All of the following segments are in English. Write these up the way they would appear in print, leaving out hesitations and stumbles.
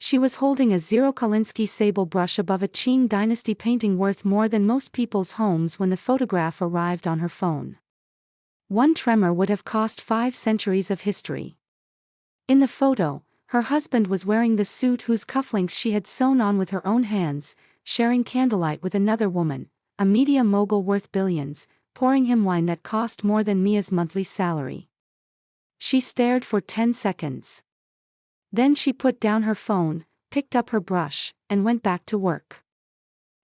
She was holding a Zero-Kolinsky sable brush above a Qing dynasty painting worth more than most people's homes when the photograph arrived on her phone. One tremor would have cost 5 centuries of history. In the photo, her husband was wearing the suit whose cufflinks she had sewn on with her own hands, sharing candlelight with another woman, a media mogul worth billions, pouring him wine that cost more than Mia's monthly salary. She stared for 10 seconds. Then she put down her phone, picked up her brush, and went back to work.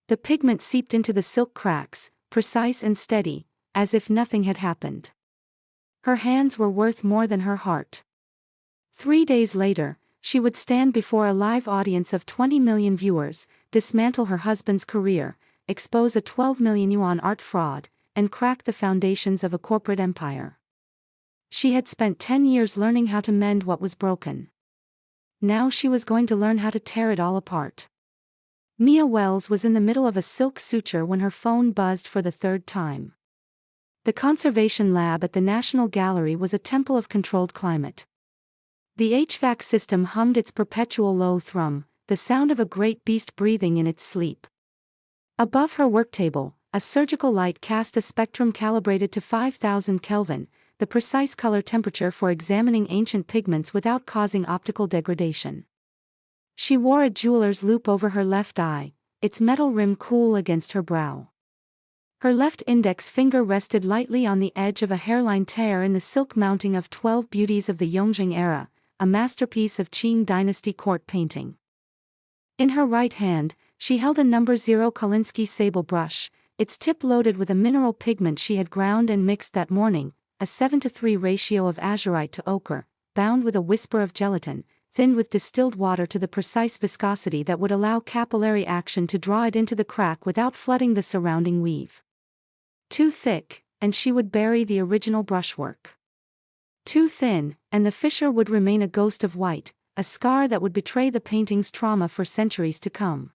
The pigment seeped into the silk cracks, precise and steady, as if nothing had happened. Her hands were worth more than her heart. 3 days later, she would stand before a live audience of 20 million viewers, dismantle her husband's career, expose a 12 million yuan art fraud, and crack the foundations of a corporate empire. She had spent 10 years learning how to mend what was broken. Now she was going to learn how to tear it all apart. Mia Wells was in the middle of a silk suture when her phone buzzed for the 3rd time. The conservation lab at the National Gallery was a temple of controlled climate. The HVAC system hummed its perpetual low thrum, the sound of a great beast breathing in its sleep. Above her work table, a surgical light cast a spectrum calibrated to 5000 Kelvin, the precise color temperature for examining ancient pigments without causing optical degradation. She wore a jeweler's loupe over her left eye, its metal rim cool against her brow. Her left index finger rested lightly on the edge of a hairline tear in the silk mounting of 12 Beauties of the Yongjing era, a masterpiece of Qing dynasty court painting. In her right hand, she held a No. 0 Kolinsky sable brush, its tip loaded with a mineral pigment she had ground and mixed that morning, a 7:3 ratio of azurite to ochre, bound with a whisper of gelatin, thinned with distilled water to the precise viscosity that would allow capillary action to draw it into the crack without flooding the surrounding weave. Too thick, and she would bury the original brushwork. Too thin, and the fissure would remain a ghost of white, a scar that would betray the painting's trauma for centuries to come.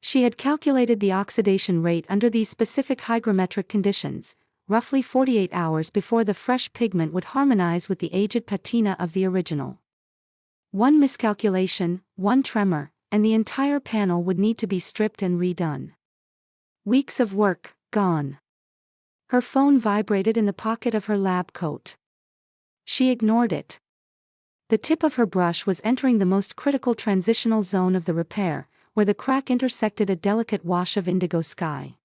She had calculated the oxidation rate under these specific hygrometric conditions, roughly 48 hours before the fresh pigment would harmonize with the aged patina of the original. One miscalculation, one tremor, and the entire panel would need to be stripped and redone. Weeks of work, gone. Her phone vibrated in the pocket of her lab coat. She ignored it. The tip of her brush was entering the most critical transitional zone of the repair, where the crack intersected a delicate wash of indigo sky.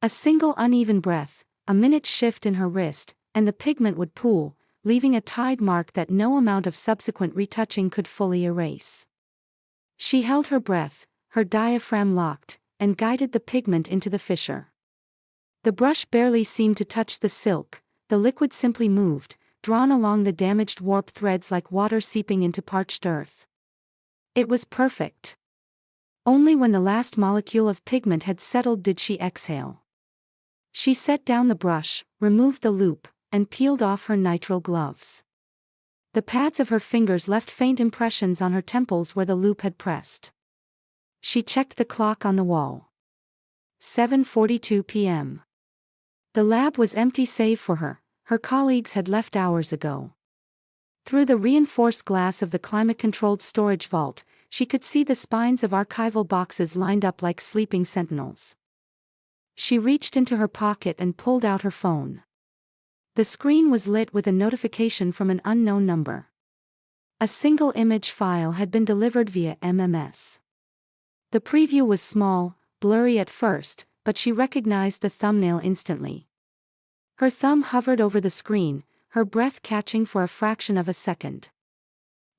A single uneven breath, a minute's shift in her wrist, and the pigment would pool, leaving a tide mark that no amount of subsequent retouching could fully erase. She held her breath, her diaphragm locked, and guided the pigment into the fissure. The brush barely seemed to touch the silk, the liquid simply moved, drawn along the damaged warp threads like water seeping into parched earth. It was perfect. Only when the last molecule of pigment had settled did she exhale. She set down the brush, removed the loupe, and peeled off her nitrile gloves. The pads of her fingers left faint impressions on her temples where the loupe had pressed. She checked the clock on the wall. 7:42 p.m. The lab was empty save for her. Her colleagues had left hours ago. Through the reinforced glass of the climate-controlled storage vault, she could see the spines of archival boxes lined up like sleeping sentinels. She reached into her pocket and pulled out her phone. The screen was lit with a notification from an unknown number. A single image file had been delivered via MMS. The preview was small, blurry at first, but she recognized the thumbnail instantly. Her thumb hovered over the screen, her breath catching for a fraction of a second.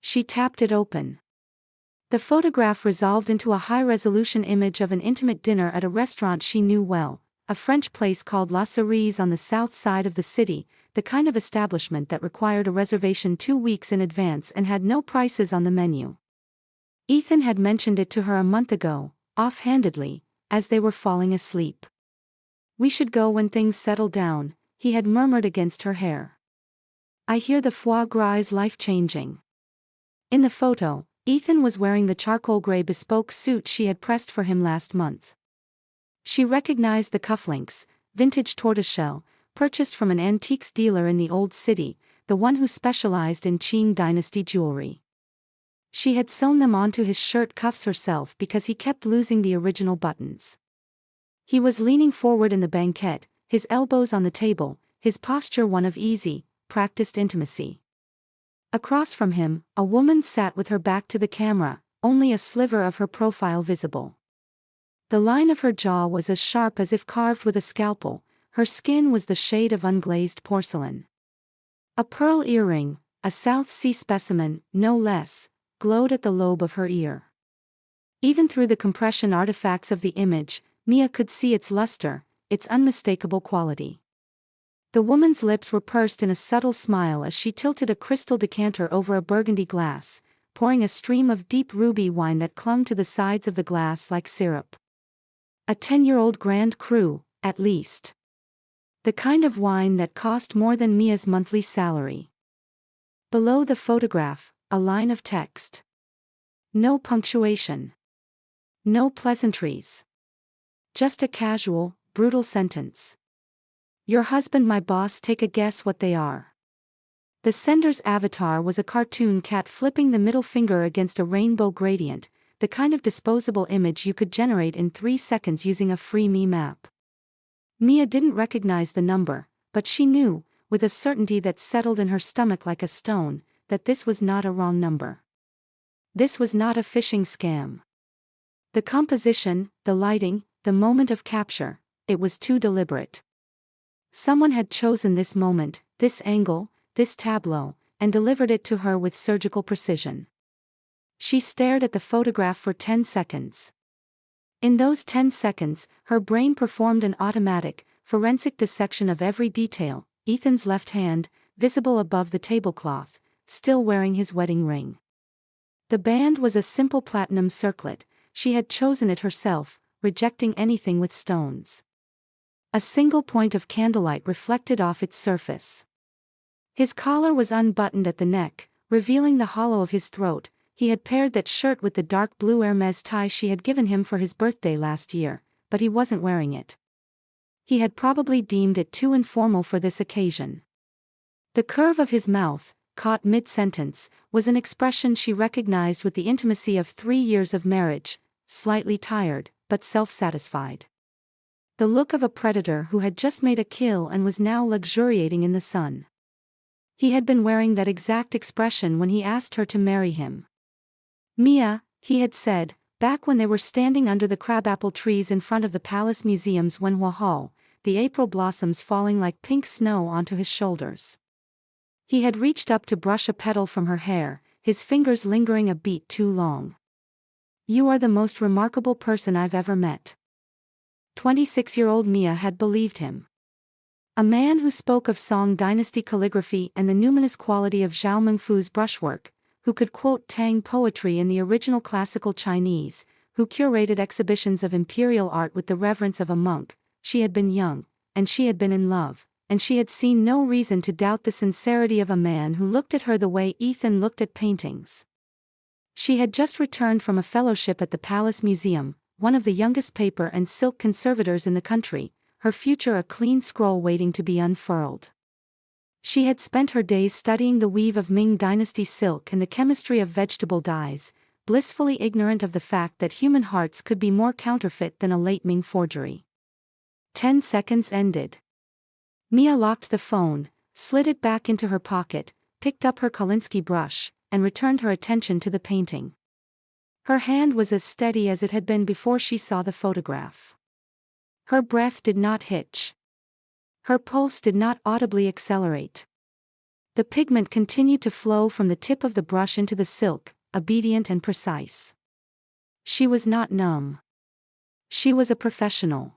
She tapped it open. The photograph resolved into a high-resolution image of an intimate dinner at a restaurant she knew well, a French place called La Cerise on the south side of the city, the kind of establishment that required a reservation 2 weeks in advance and had no prices on the menu. Ethan had mentioned it to her a month ago, offhandedly, as they were falling asleep. "We should go when things settle down," he had murmured against her hair. "I hear the foie gras is life-changing." In the photo, Ethan was wearing the charcoal gray bespoke suit she had pressed for him last month. She recognized the cufflinks, vintage tortoiseshell, purchased from an antiques dealer in the old city, the one who specialized in Qing dynasty jewelry. She had sewn them onto his shirt cuffs herself because he kept losing the original buttons. He was leaning forward in the banquette, his elbows on the table, his posture one of easy, practiced intimacy. Across from him, a woman sat with her back to the camera, only a sliver of her profile visible. The line of her jaw was as sharp as if carved with a scalpel, her skin was the shade of unglazed porcelain. A pearl earring, a South Sea specimen, no less, glowed at the lobe of her ear. Even through the compression artifacts of the image, Mia could see its luster, its unmistakable quality. The woman's lips were pursed in a subtle smile as she tilted a crystal decanter over a burgundy glass, pouring a stream of deep ruby wine that clung to the sides of the glass like syrup. A 10-year-old Grand Cru, at least. The kind of wine that cost more than Mia's monthly salary. Below the photograph, a line of text. No punctuation. No pleasantries. Just a casual, brutal sentence. Your husband, my boss, take a guess what they are. The sender's avatar was a cartoon cat flipping the middle finger against a rainbow gradient, the kind of disposable image you could generate in 3 seconds using a free meme app. Mia didn't recognize the number, but she knew, with a certainty that settled in her stomach like a stone, that this was not a wrong number. This was not a phishing scam. The composition, the lighting, the moment of capture, it was too deliberate. Someone had chosen this moment, this angle, this tableau, and delivered it to her with surgical precision. She stared at the photograph for 10 seconds. In those 10 seconds, her brain performed an automatic, forensic dissection of every detail: Ethan's left hand, visible above the tablecloth, still wearing his wedding ring. The band was a simple platinum circlet, she had chosen it herself, rejecting anything with stones. A single point of candlelight reflected off its surface. His collar was unbuttoned at the neck, revealing the hollow of his throat. He had paired that shirt with the dark blue Hermes tie she had given him for his birthday last year, but he wasn't wearing it. He had probably deemed it too informal for this occasion. The curve of his mouth, caught mid-sentence, was an expression she recognized with the intimacy of 3 years of marriage, slightly tired, but self-satisfied. The look of a predator who had just made a kill and was now luxuriating in the sun. He had been wearing that exact expression when he asked her to marry him. Mia, he had said, back when they were standing under the crabapple trees in front of the Palace Museum's Wenhua Hall, the April blossoms falling like pink snow onto his shoulders. He had reached up to brush a petal from her hair, his fingers lingering a beat too long. You are the most remarkable person I've ever met. 26-year-old Mia had believed him. A man who spoke of Song dynasty calligraphy and the numinous quality of Zhao Mengfu's brushwork, who could quote Tang poetry in the original classical Chinese, who curated exhibitions of imperial art with the reverence of a monk. She had been young, and she had been in love, and she had seen no reason to doubt the sincerity of a man who looked at her the way Ethan looked at paintings. She had just returned from a fellowship at the Palace Museum, one of the youngest paper and silk conservators in the country, her future a clean scroll waiting to be unfurled. She had spent her days studying the weave of Ming dynasty silk and the chemistry of vegetable dyes, blissfully ignorant of the fact that human hearts could be more counterfeit than a late Ming forgery. 10 seconds ended. Mia locked the phone, slid it back into her pocket, picked up her Kolinsky brush, and returned her attention to the painting. Her hand was as steady as it had been before she saw the photograph. Her breath did not hitch. Her pulse did not audibly accelerate. The pigment continued to flow from the tip of the brush into the silk, obedient and precise. She was not numb. She was a professional.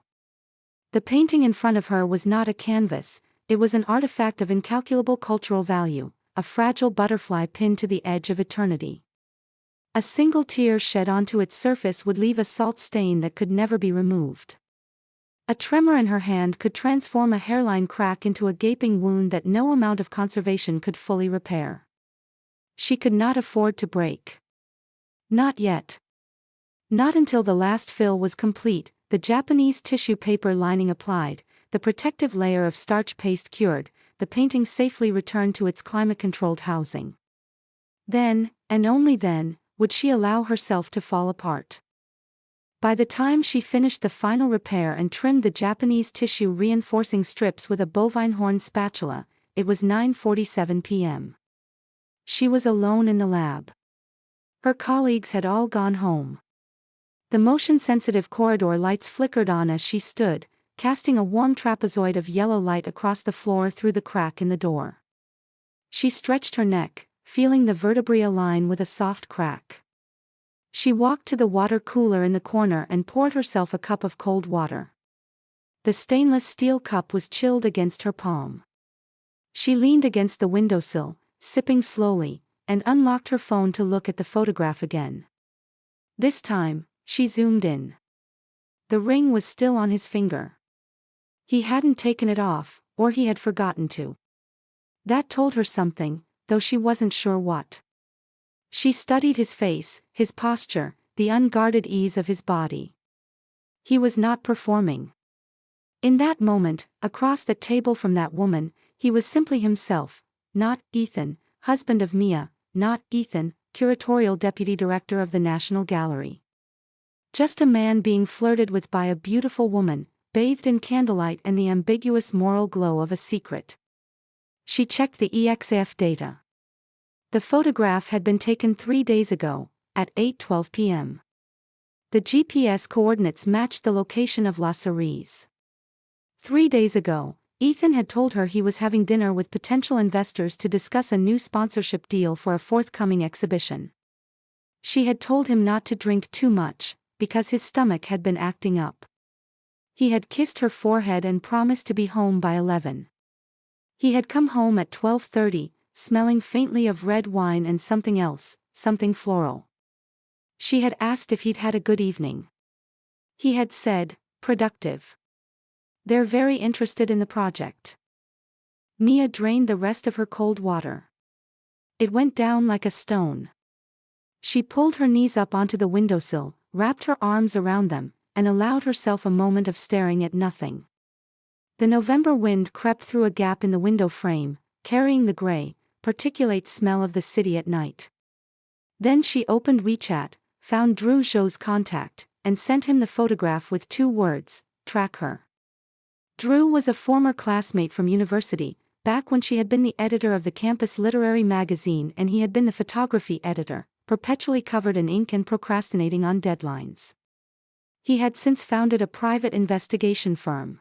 The painting in front of her was not a canvas, it was an artifact of incalculable cultural value, a fragile butterfly pinned to the edge of eternity. A single tear shed onto its surface would leave a salt stain that could never be removed. A tremor in her hand could transform a hairline crack into a gaping wound that no amount of conservation could fully repair. She could not afford to break. Not yet. Not until the last fill was complete, the Japanese tissue paper lining applied, the protective layer of starch paste cured, the painting safely returned to its climate-controlled housing. Then, and only then, would she allow herself to fall apart? By the time she finished the final repair and trimmed the Japanese tissue reinforcing strips with a bovine horn spatula, it was 9:47 p.m. She was alone in the lab. Her colleagues had all gone home. The motion-sensitive corridor lights flickered on as she stood, casting a warm trapezoid of yellow light across the floor through the crack in the door. She stretched her neck, feeling the vertebrae align with a soft crack. She walked to the water cooler in the corner and poured herself a cup of cold water. The stainless steel cup was chilled against her palm. She leaned against the windowsill, sipping slowly, and unlocked her phone to look at the photograph again. This time, she zoomed in. The ring was still on his finger. He hadn't taken it off, or he had forgotten to. That told her something, though she wasn't sure what. She studied his face, his posture, the unguarded ease of his body. He was not performing. In that moment, across the table from that woman, he was simply himself, not Ethan, husband of Mia, not Ethan, curatorial deputy director of the National Gallery. Just a man being flirted with by a beautiful woman, bathed in candlelight and the ambiguous moral glow of a secret. She checked the EXIF data. The photograph had been taken 3 days ago, at 8:12 p.m. The GPS coordinates matched the location of La Cerise. 3 days ago, Ethan had told her he was having dinner with potential investors to discuss a new sponsorship deal for a forthcoming exhibition. She had told him not to drink too much, because his stomach had been acting up. He had kissed her forehead and promised to be home by 11. He had come home at 12:30, smelling faintly of red wine and something else, something floral. She had asked if he'd had a good evening. He had said, productive. They're very interested in the project. Mia drained the rest of her cold water. It went down like a stone. She pulled her knees up onto the windowsill, wrapped her arms around them, and allowed herself a moment of staring at nothing. The November wind crept through a gap in the window frame, carrying the gray, particulate smell of the city at night. Then she opened WeChat, found Drew Zhou's contact, and sent him the photograph with 2 words, track her. Drew was a former classmate from university, back when she had been the editor of the campus literary magazine and he had been the photography editor, perpetually covered in ink and procrastinating on deadlines. He had since founded a private investigation firm.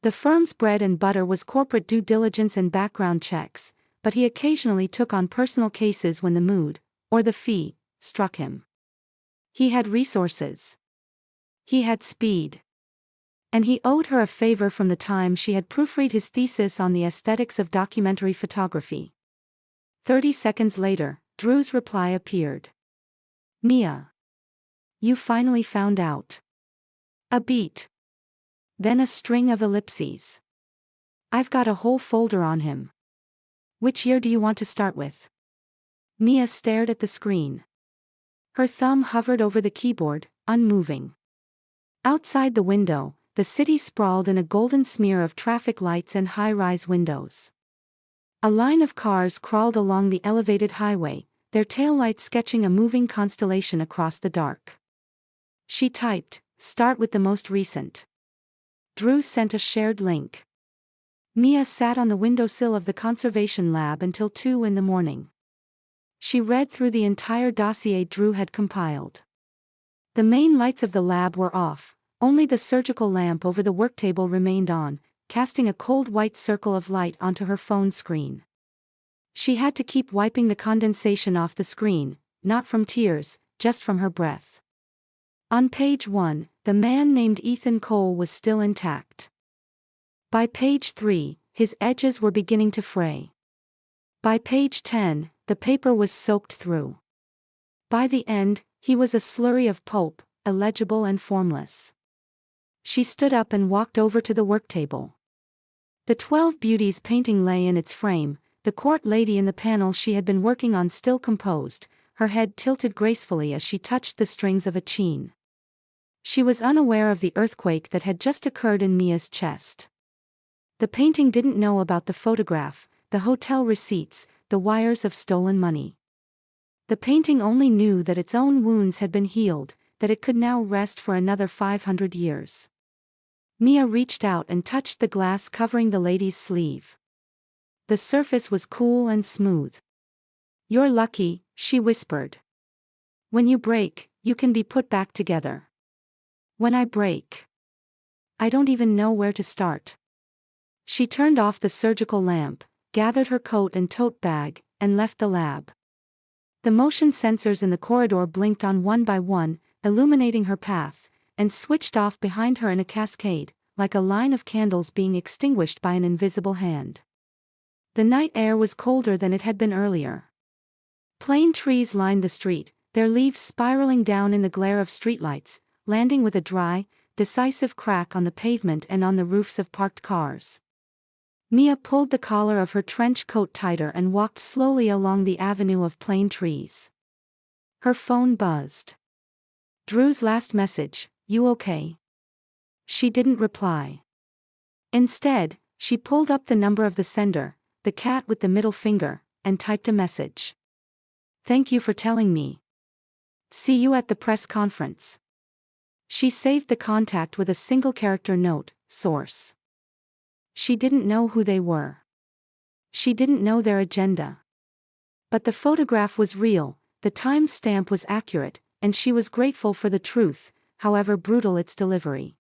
The firm's bread and butter was corporate due diligence and background checks, but he occasionally took on personal cases when the mood, or the fee, struck him. He had resources. He had speed. And he owed her a favor from the time she had proofread his thesis on the aesthetics of documentary photography. 30 seconds later, Drew's reply appeared. Mia. You finally found out. A beat. Then a string of ellipses. I've got a whole folder on him. Which year do you want to start with? Mia stared at the screen. Her thumb hovered over the keyboard, unmoving. Outside the window, the city sprawled in a golden smear of traffic lights and high-rise windows. A line of cars crawled along the elevated highway, their taillights sketching a moving constellation across the dark. She typed, start with the most recent. Drew sent a shared link. Mia sat on the windowsill of the conservation lab until 2 in the morning. She read through the entire dossier Drew had compiled. The main lights of the lab were off. Only the surgical lamp over the worktable remained on, casting a cold white circle of light onto her phone screen. She had to keep wiping the condensation off the screen, not from tears, just from her breath. On page 1, the man named Ethan Cole was still intact. By page 3, his edges were beginning to fray. By page 10, the paper was soaked through. By the end, he was a slurry of pulp, illegible and formless. She stood up and walked over to the worktable. The 12 Beauties painting lay in its frame, the court lady in the panel she had been working on still composed, her head tilted gracefully as she touched the strings of a chain. She was unaware of the earthquake that had just occurred in Mia's chest. The painting didn't know about the photograph, the hotel receipts, the wires of stolen money. The painting only knew that its own wounds had been healed, that it could now rest for another 500 years. Mia reached out and touched the glass covering the lady's sleeve. The surface was cool and smooth. "You're lucky," she whispered. "When you break, you can be put back together. When I break, I don't even know where to start." She turned off the surgical lamp, gathered her coat and tote bag, and left the lab. The motion sensors in the corridor blinked on one by one, illuminating her path, and switched off behind her in a cascade, like a line of candles being extinguished by an invisible hand. The night air was colder than it had been earlier. Plane trees lined the street, their leaves spiraling down in the glare of streetlights, landing with a dry, decisive crack on the pavement and on the roofs of parked cars. Mia pulled the collar of her trench coat tighter and walked slowly along the avenue of plane trees. Her phone buzzed. Drew's last message, "You okay?" She didn't reply. Instead, she pulled up the number of the sender, the cat with the middle finger, and typed a message. "Thank you for telling me. See you at the press conference." She saved the contact with a single-character note, source. She didn't know who they were. She didn't know their agenda. But the photograph was real, the time stamp was accurate, and she was grateful for the truth, however brutal its delivery.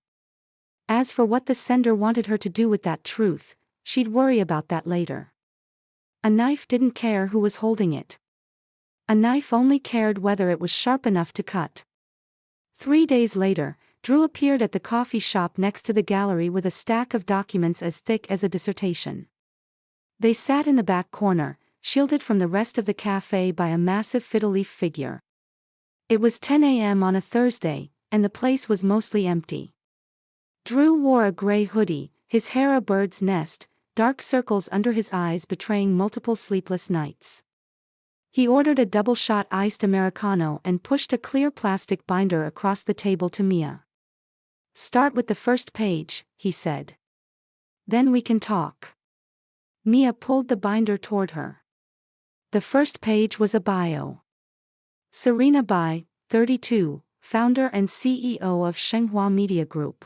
As for what the sender wanted her to do with that truth, she'd worry about that later. A knife didn't care who was holding it. A knife only cared whether it was sharp enough to cut. 3 days later, Drew appeared at the coffee shop next to the gallery with a stack of documents as thick as a dissertation. They sat in the back corner, shielded from the rest of the cafe by a massive fiddle-leaf figure. It was 10 a.m. on a Thursday, and the place was mostly empty. Drew wore a gray hoodie, his hair a bird's nest, dark circles under his eyes betraying multiple sleepless nights. He ordered a double-shot iced Americano and pushed a clear plastic binder across the table to Mia. "Start with the first page," he said. "Then we can talk." Mia pulled the binder toward her. The first page was a bio. Serena Bai, 32, founder and CEO of Shenhua Media Group.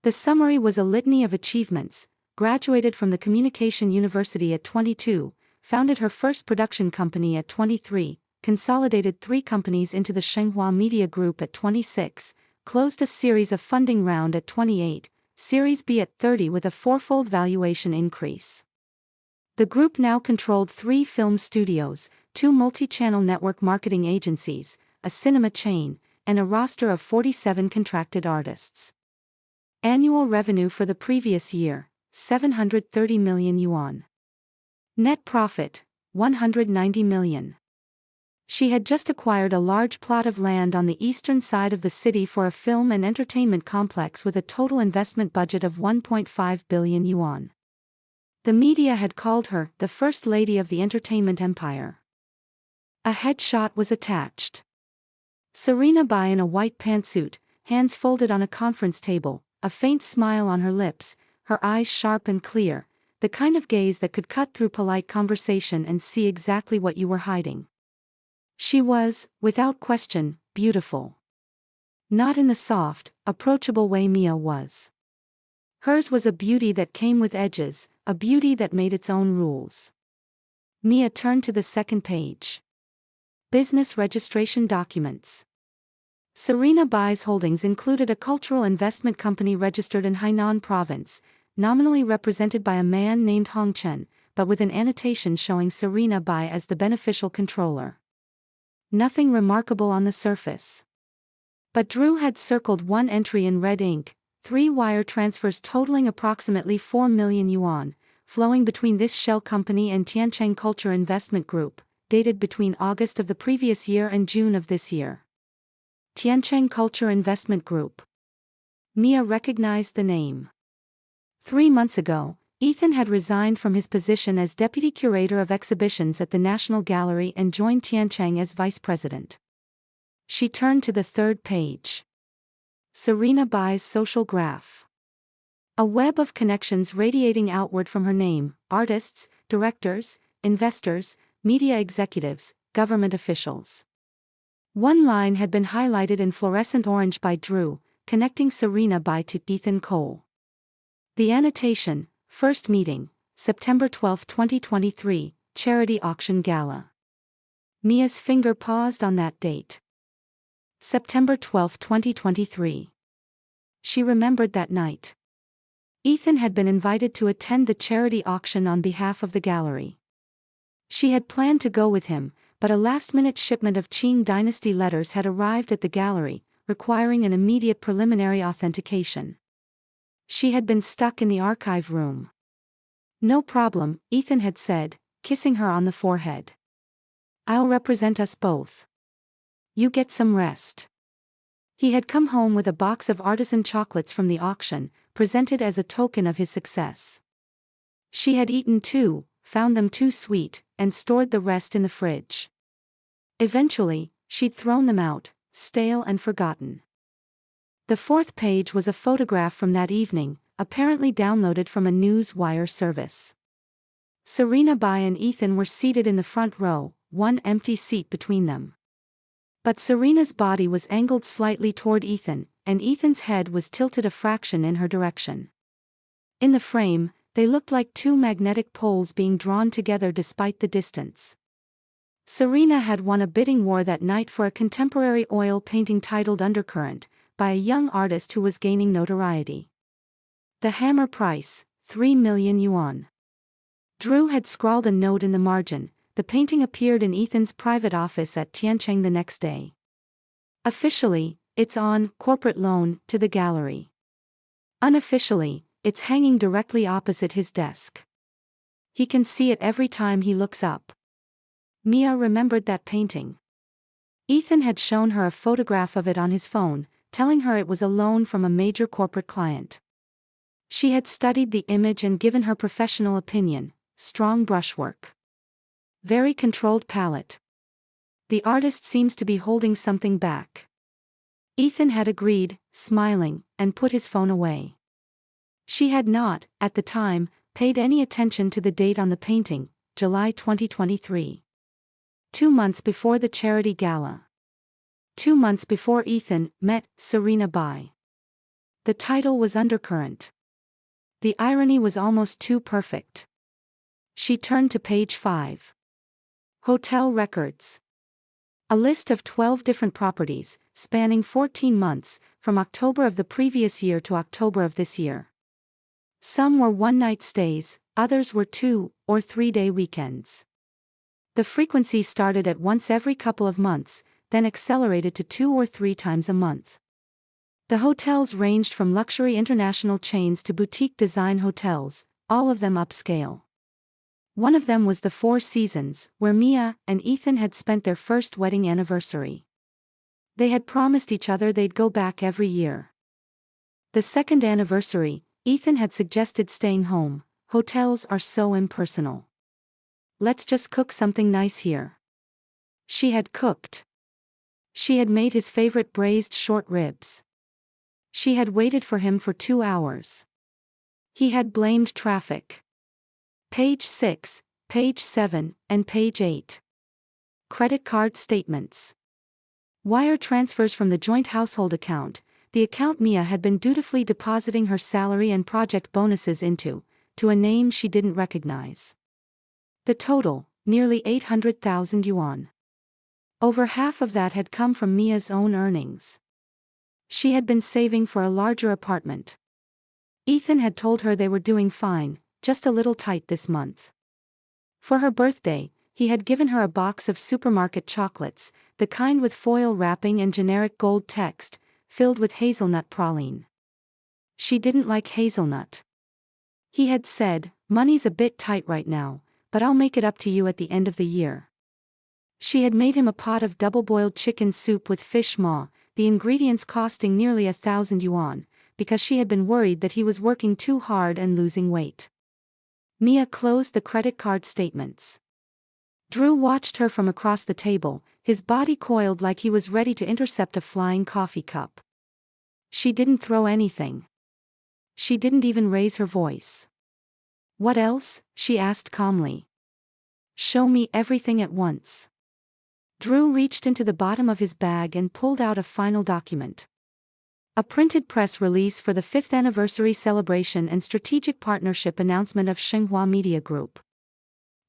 The summary was a litany of achievements: graduated from the Communication University at 22, founded her first production company at 23, consolidated 3 companies into the Shenhua Media Group at 26, closed a series of funding round at 28, Series B at 30 with a 4-fold valuation increase. The group now controlled 3 film studios, 2 multi-channel network marketing agencies, a cinema chain, and a roster of 47 contracted artists. Annual revenue for the previous year, 730 million yuan. Net profit, 190 million. She had just acquired a large plot of land on the eastern side of the city for a film and entertainment complex with a total investment budget of 1.5 billion yuan. The media had called her the First Lady of the Entertainment Empire. A headshot was attached. Serena Bai in a white pantsuit, hands folded on a conference table, a faint smile on her lips, her eyes sharp and clear, the kind of gaze that could cut through polite conversation and see exactly what you were hiding. She was, without question, beautiful. Not in the soft, approachable way Mia was. Hers was a beauty that came with edges, a beauty that made its own rules. Mia turned to the second page. Business registration documents. Serena Bai's holdings included a cultural investment company registered in Hainan province, nominally represented by a man named Hong Chen, but with an annotation showing Serena Bai as the beneficial controller. Nothing remarkable on the surface. But Drew had circled one entry in red ink: 3 wire transfers totaling approximately 4 million yuan, flowing between this shell company and Tiancheng Culture Investment Group, dated between August of the previous year and June of this year. Tiancheng Culture Investment Group. Mia recognized the name. 3 months ago, Ethan had resigned from his position as deputy curator of exhibitions at the National Gallery and joined Tiancheng as vice president. She turned to the third page. Serena Bai's social graph. A web of connections radiating outward from her name: artists, directors, investors, media executives, government officials. One line had been highlighted in fluorescent orange by Drew, connecting Serena Bai to Ethan Cole. The annotation, first meeting, September 12, 2023, charity auction gala. Mia's finger paused on that date. September 12, 2023. She remembered that night. Ethan had been invited to attend the charity auction on behalf of the gallery. She had planned to go with him, but a last-minute shipment of Qing dynasty letters had arrived at the gallery, requiring an immediate preliminary authentication. She had been stuck in the archive room. "No problem," Ethan had said, kissing her on the forehead. "I'll represent us both. You get some rest." He had come home with a box of artisan chocolates from the auction, presented as a token of his success. She had eaten two, found them too sweet, and stored the rest in the fridge. Eventually, she'd thrown them out, stale and forgotten. The fourth page was a photograph from that evening, apparently downloaded from a news wire service. Serena Bai and Ethan were seated in the front row, one empty seat between them. But Serena's body was angled slightly toward Ethan, and Ethan's head was tilted a fraction in her direction. In the frame, they looked like two magnetic poles being drawn together despite the distance. Serena had won a bidding war that night for a contemporary oil painting titled Undercurrent, by a young artist who was gaining notoriety. The hammer price, 3 million yuan. Drew had scrawled a note in the margin. The painting appeared in Ethan's private office at Tiancheng the next day. Officially, it's on corporate loan to the gallery. Unofficially, it's hanging directly opposite his desk. He can see it every time he looks up. Mia remembered that painting. Ethan had shown her a photograph of it on his phone, telling her it was a loan from a major corporate client. She had studied the image and given her professional opinion: strong brushwork. Very controlled palette. The artist seems to be holding something back. Ethan had agreed, smiling, and put his phone away. She had not, at the time, paid any attention to the date on the painting, July 2023. 2 months before the charity gala. 2 months before Ethan met Serena Bai. The title was Undercurrent. The irony was almost too perfect. She turned to page 5. Hotel records. A list of 12 different properties, spanning 14 months, from October of the previous year to October of this year. Some were one-night stays, others were 2- or 3-day weekends. The frequency started at once every couple of months, then accelerated to 2 or 3 times a month. The hotels ranged from luxury international chains to boutique design hotels, all of them upscale. One of them was the Four Seasons, where Mia and Ethan had spent their first wedding anniversary. They had promised each other they'd go back every year. The second anniversary, Ethan had suggested staying home. Hotels are so impersonal. "Let's just cook something nice here." She had cooked. She had made his favorite braised short ribs. She had waited for him for 2 hours. He had blamed traffic. Page 6, page 7, and page 8. Credit card statements. Wire transfers from the joint household account, the account Mia had been dutifully depositing her salary and project bonuses into, to a name she didn't recognize. The total, nearly 800,000 yuan. Over half of that had come from Mia's own earnings. She had been saving for a larger apartment. Ethan had told her they were doing fine, just a little tight this month. For her birthday, he had given her a box of supermarket chocolates, the kind with foil wrapping and generic gold text, filled with hazelnut praline. She didn't like hazelnut. He had said, "Money's a bit tight right now, but I'll make it up to you at the end of the year." She had made him a pot of double-boiled chicken soup with fish maw, the ingredients costing nearly 1,000 yuan, because she had been worried that he was working too hard and losing weight. Mia closed the credit card statements. Drew watched her from across the table, his body coiled like he was ready to intercept a flying coffee cup. She didn't throw anything. She didn't even raise her voice. "What else?" she asked calmly. "Show me everything at once." Drew reached into the bottom of his bag and pulled out a final document. A printed press release for the 5th anniversary celebration and strategic partnership announcement of Xinhua Media Group.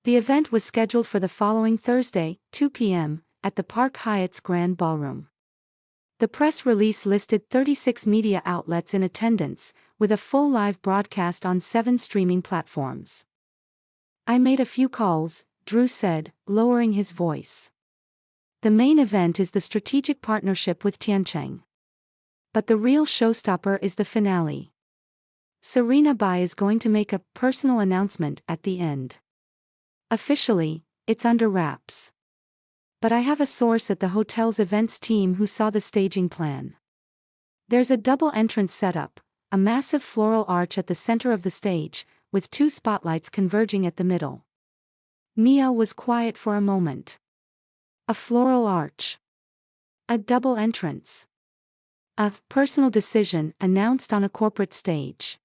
The event was scheduled for the following Thursday, 2 p.m., at the Park Hyatt's Grand Ballroom. The press release listed 36 media outlets in attendance, with a full live broadcast on 7 streaming platforms. "I made a few calls," Drew said, lowering his voice. "The main event is the strategic partnership with Tiancheng. But the real showstopper is the finale. Serena Bai is going to make a personal announcement at the end. Officially, it's under wraps. But I have a source at the hotel's events team who saw the staging plan. There's a double entrance setup, a massive floral arch at the center of the stage, with 2 spotlights converging at the middle." Mia was quiet for a moment. A floral arch. A double entrance. A personal decision announced on a corporate stage.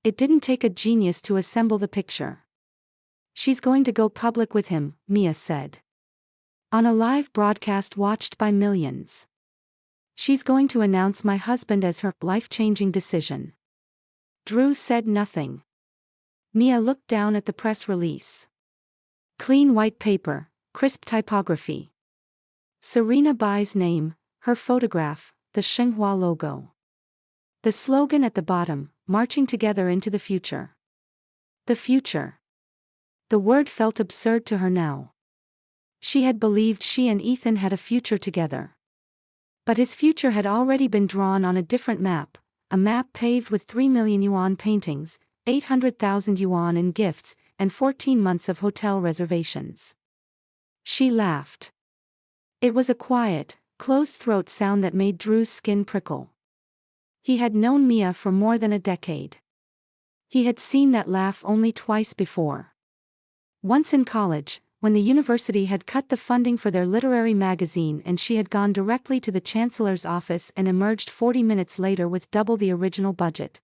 It didn't take a genius to assemble the picture. "She's going to go public with him," Mia said. "On a live broadcast watched by millions. She's going to announce my husband as her life-changing decision." Drew said nothing. Mia looked down at the press release. Clean white paper, crisp typography. Serena Bai's name, her photograph, the Xinhua logo. The slogan at the bottom, "Marching together into the future." The future. The word felt absurd to her now. She had believed she and Ethan had a future together. But his future had already been drawn on a different map, a map paved with 3 million yuan paintings, 800,000 yuan in gifts, and 14 months of hotel reservations. She laughed. It was a quiet, closed-throat sound that made Drew's skin prickle. He had known Mia for more than a decade. He had seen that laugh only twice before. Once in college, when the university had cut the funding for their literary magazine and she had gone directly to the chancellor's office and emerged 40 minutes later with double the original budget.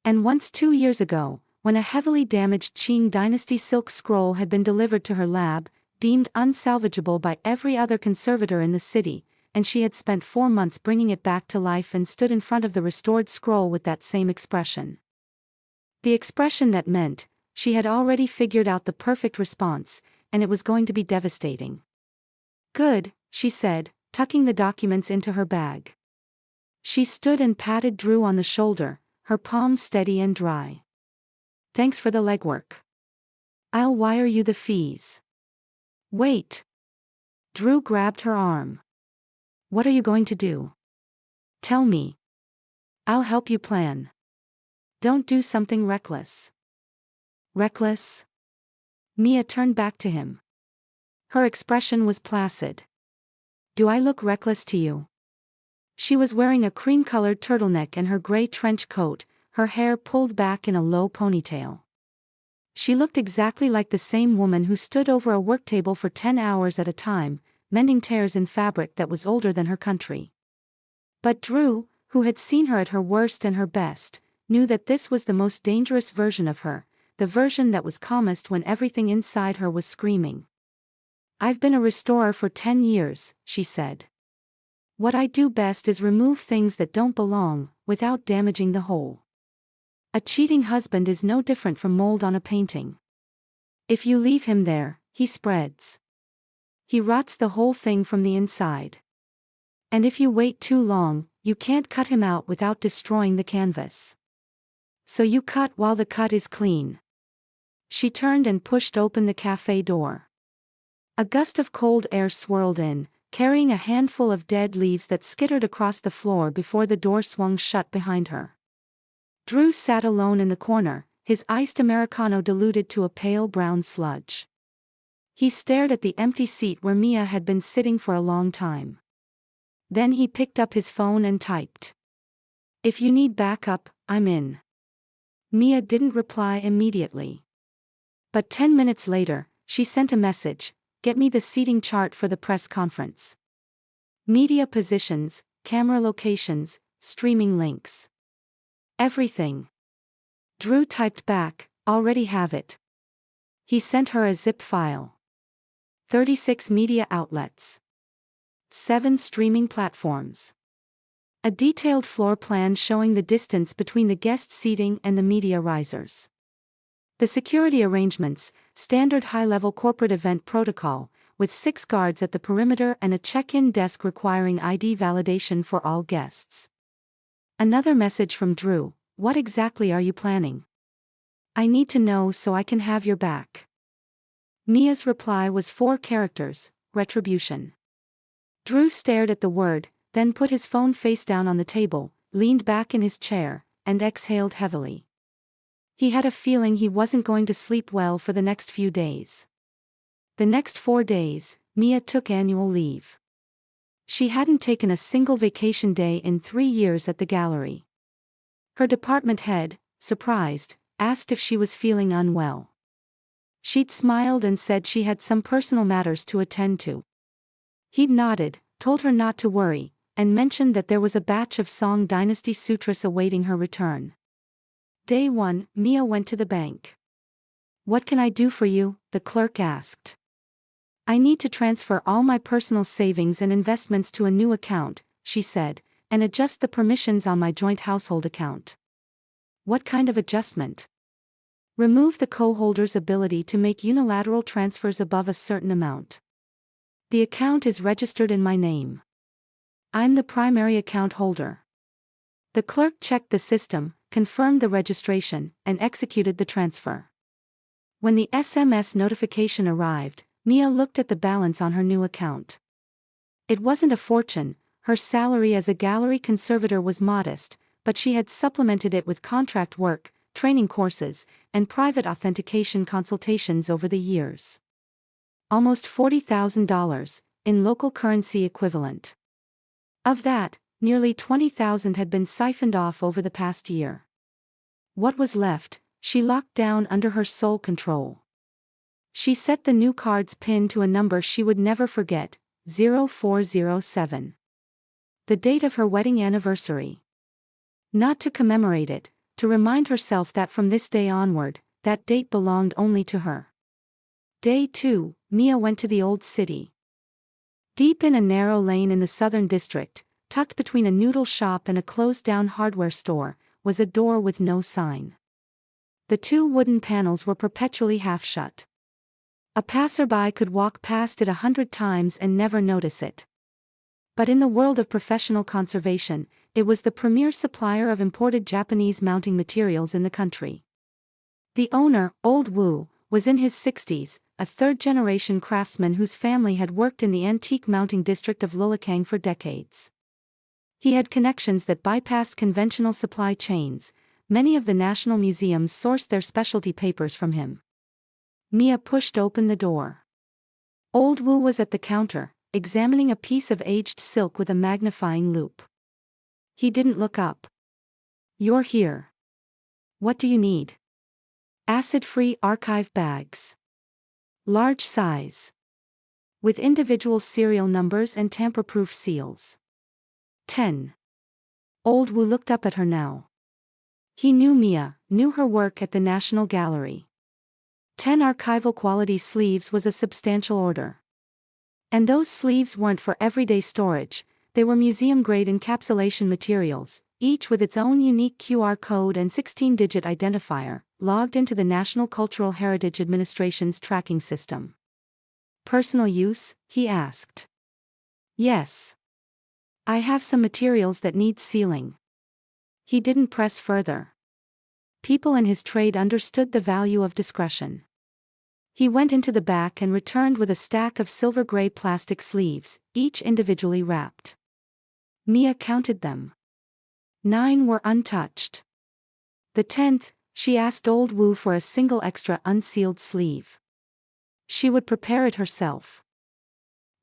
And once 2 years ago, when a heavily damaged Qing dynasty silk scroll had been delivered to her lab, deemed unsalvageable by every other conservator in the city, and she had spent 4 months bringing it back to life and stood in front of the restored scroll with that same expression. The expression that meant, she had already figured out the perfect response, and it was going to be devastating. "Good," she said, tucking the documents into her bag. She stood and patted Drew on the shoulder, her palms steady and dry. "Thanks for the legwork. I'll wire you the fees." "Wait." Drew grabbed her arm. "What are you going to do? Tell me. I'll help you plan. Don't do something reckless." "Reckless?" Mia turned back to him. Her expression was placid. "Do I look reckless to you?" She was wearing a cream-colored turtleneck and her gray trench coat, her hair pulled back in a low ponytail. She looked exactly like the same woman who stood over a work table for 10 hours at a time, mending tears in fabric that was older than her country. But Drew, who had seen her at her worst and her best, knew that this was the most dangerous version of her, the version that was calmest when everything inside her was screaming. "I've been a restorer for 10 years, she said. "What I do best is remove things that don't belong, without damaging the whole. A cheating husband is no different from mold on a painting. If you leave him there, he spreads. He rots the whole thing from the inside. And if you wait too long, you can't cut him out without destroying the canvas. So you cut while the cut is clean." She turned and pushed open the cafe door. A gust of cold air swirled in, carrying a handful of dead leaves that skittered across the floor before the door swung shut behind her. Drew sat alone in the corner, his iced Americano diluted to a pale brown sludge. He stared at the empty seat where Mia had been sitting for a long time. Then he picked up his phone and typed. "If you need backup, I'm in." Mia didn't reply immediately. But 10 minutes later, she sent a message, "Get me the seating chart for the press conference. Media positions, camera locations, streaming links. Everything." Drew typed back, "Already have it." He sent her a zip file. 36 media outlets. 7 streaming platforms. A detailed floor plan showing the distance between the guest seating and the media risers. The security arrangements, standard high-level corporate event protocol, with 6 guards at the perimeter and a check-in desk requiring ID validation for all guests. Another message from Drew: "What exactly are you planning? I need to know so I can have your back." Mia's reply was 4 characters: retribution. Drew stared at the word, then put his phone face down on the table, leaned back in his chair, and exhaled heavily. He had a feeling he wasn't going to sleep well for the next few days. The next 4 days, Mia took annual leave. She hadn't taken a single vacation day in 3 years at the gallery. Her department head, surprised, asked if she was feeling unwell. She'd smiled and said she had some personal matters to attend to. He'd nodded, told her not to worry, and mentioned that there was a batch of Song Dynasty sutras awaiting her return. Day 1, Mia went to the bank. "What can I do for you?" the clerk asked. "I need to transfer all my personal savings and investments to a new account," she said, "and adjust the permissions on my joint household account." "What kind of adjustment?" "Remove the co-holder's ability to make unilateral transfers above a certain amount. The account is registered in my name. I'm the primary account holder." The clerk checked the system, confirmed the registration, and executed the transfer. When the SMS notification arrived, Mia looked at the balance on her new account. It wasn't a fortune. Her salary as a gallery conservator was modest, but she had supplemented it with contract work, training courses, and private authentication consultations over the years. Almost $40,000, in local currency equivalent. Of that, nearly $20,000 had been siphoned off over the past year. What was left, she locked down under her sole control. She set the new card's PIN to a number she would never forget, 0407. The date of her wedding anniversary. Not to commemorate it, to remind herself that from this day onward, that date belonged only to her. Day 2, Mia went to the old city. Deep in a narrow lane in the southern district, tucked between a noodle shop and a closed-down hardware store, was a door with no sign. The 2 wooden panels were perpetually half shut. A passerby could walk past it 100 times and never notice it. But in the world of professional conservation, it was the premier supplier of imported Japanese mounting materials in the country. The owner, Old Wu, was in his 60s, a third-generation craftsman whose family had worked in the antique mounting district of Lulakang for decades. He had connections that bypassed conventional supply chains. Many of the national museums sourced their specialty papers from him. Mia pushed open the door. Old Wu was at the counter, examining a piece of aged silk with a magnifying loupe. He didn't look up. "You're here. What do you need?" "Acid-free archive bags. Large size. With individual serial numbers and tamper-proof seals. 10. Old Wu looked up at her now. He knew Mia, knew her work at the National Gallery. 10 archival quality sleeves was a substantial order. And those sleeves weren't for everyday storage, they were museum-grade encapsulation materials, each with its own unique QR code and 16-digit identifier, logged into the National Cultural Heritage Administration's tracking system. "Personal use?" he asked. "Yes. I have some materials that need sealing." He didn't press further. People in his trade understood the value of discretion. He went into the back and returned with a stack of silver-gray plastic sleeves, each individually wrapped. Mia counted them. 9 were untouched. The 10th, she asked Old Wu for a single extra unsealed sleeve. She would prepare it herself.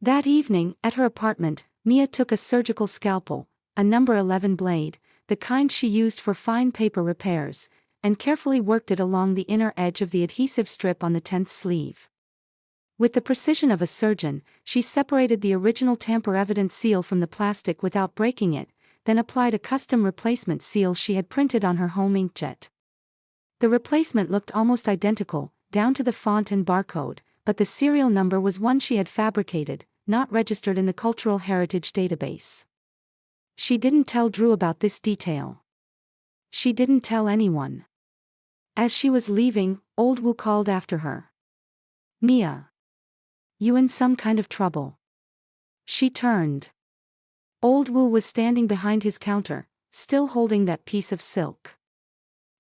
That evening, at her apartment, Mia took a surgical scalpel, a number 11 blade, the kind she used for fine paper repairs, and carefully worked it along the inner edge of the adhesive strip on the 10th sleeve. With the precision of a surgeon, she separated the original tamper-evident seal from the plastic without breaking it, then applied a custom replacement seal she had printed on her home inkjet. The replacement looked almost identical, down to the font and barcode, but the serial number was one she had fabricated, not registered in the Cultural Heritage Database. She didn't tell Drew about this detail. She didn't tell anyone. As she was leaving, Old Wu called after her. "Mia. You in some kind of trouble?" She turned. Old Wu was standing behind his counter, still holding that piece of silk.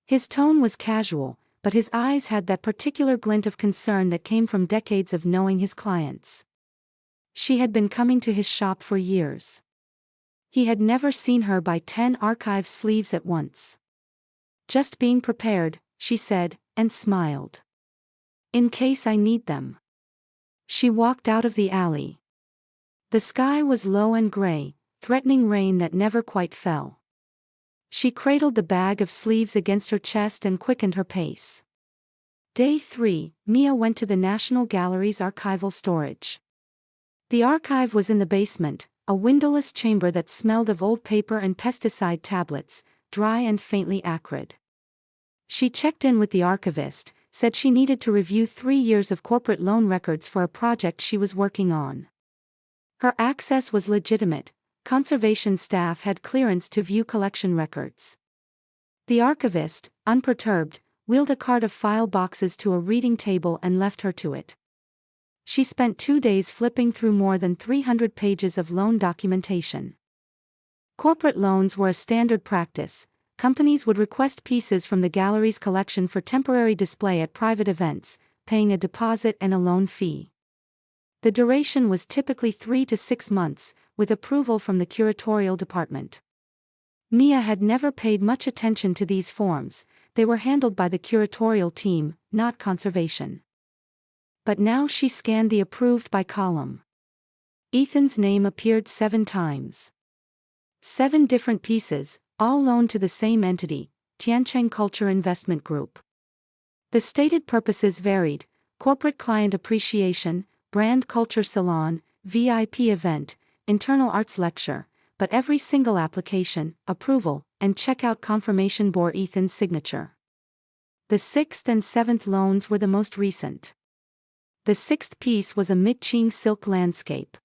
His tone was casual, but his eyes had that particular glint of concern that came from decades of knowing his clients. She had been coming to his shop for years. He had never seen her buy 10 archive sleeves at once. "Just being prepared," she said, and smiled. "In case I need them." She walked out of the alley. The sky was low and gray, threatening rain that never quite fell. She cradled the bag of sleeves against her chest and quickened her pace. Day 3, Mia went to the National Gallery's archival storage. The archive was in the basement, a windowless chamber that smelled of old paper and pesticide tablets, dry and faintly acrid. She checked in with the archivist, said she needed to review 3 years of corporate loan records for a project she was working on. Her access was legitimate. Conservation staff had clearance to view collection records. The archivist, unperturbed, wheeled a cart of file boxes to a reading table and left her to it. She spent 2 days flipping through more than 300 pages of loan documentation. Corporate loans were a standard practice. Companies would request pieces from the gallery's collection for temporary display at private events, paying a deposit and a loan fee. The duration was typically 3 to 6 months, with approval from the curatorial department. Mia had never paid much attention to these forms. They were handled by the curatorial team, not conservation. But now she scanned the approved by column. Ethan's name appeared 7 times. 7 different pieces, all loaned to the same entity, Tiancheng Culture Investment Group. The stated purposes varied: corporate client appreciation, brand culture salon, VIP event, internal arts lecture, but every single application, approval, and checkout confirmation bore Ethan's signature. The 6th and 7th loans were the most recent. The 6th piece was a mid-Qing silk landscape.